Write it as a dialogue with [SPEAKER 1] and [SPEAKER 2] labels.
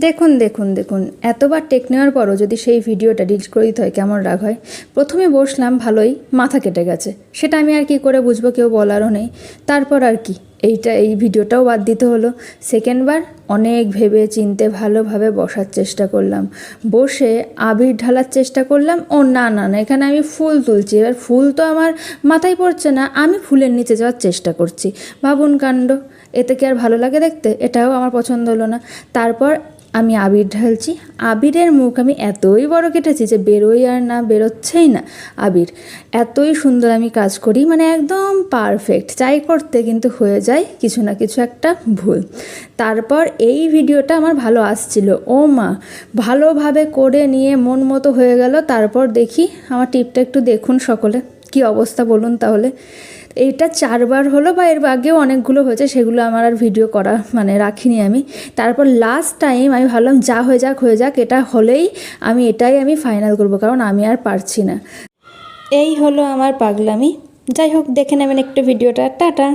[SPEAKER 1] দেখুন দেখুন দেখুন এতবার টেক নেওয়ার পরও যদি সেই ভিডিওটা ডিলিট করে দিতে হয় কেমন রাগ হয়। প্রথমে বসলাম ভালোই, মাথা কেটে গেছে, সেটা আমি আর কি করে বুঝবো, কেউ বলারও নেই। তারপর আর কি এই ভিডিওটাও বাদ দিতে হলো। সেকেন্ডবার অনেক ভেবে চিনতে ভালোভাবে বসার চেষ্টা করলাম, বসে আবির ঢালার চেষ্টা করলাম। ও না না না, এখানে আমি ফুল তুলছি, এবার ফুল তো আমার মাথায় পড়ছে না, আমি ফুলের নিচে যাওয়ার চেষ্টা করছি। ভাবুন কাণ্ড, এতে কি আর ভালো লাগে দেখতে? এটাও আমার পছন্দ হলো না। তারপর আমি আবির ঢালছি, আবিরের মুখ আমি এতই বড় কেটেছি যে বেরোই আর না, বেরোচ্ছেই না আবির। এতই সুন্দর আমি কাজ করি, মানে একদম পারফেক্ট চাই করতে, কিন্তু হয়ে যায় কিছু না কিছু একটা ভুল। তারপর এই ভিডিওটা আমার ভালো আসছিল, ও মা, ভালোভাবে করে নিয়ে মন মতো হয়ে গেল। তারপর দেখি আমার টিপটা একটু দেখুন সকলে, কি অবস্থা বলুন তাহলে। এইটা 4বার হলো, বা এর আগেও অনেকগুলো হয়েছে, সেগুলো আমার আর ভিডিও করা মানে রাখিনি আমি। তারপর লাস্ট টাইম আমি ভাবলাম যা হয়ে যাক হয়ে যাক, এটা হলেই এটাই আমি ফাইনাল করব, কারণ আমি আর পারছি না। এই হলো আমার পাগলামি। যাই হোক, দেখে নেবেন একটু ভিডিওটা। টাটা।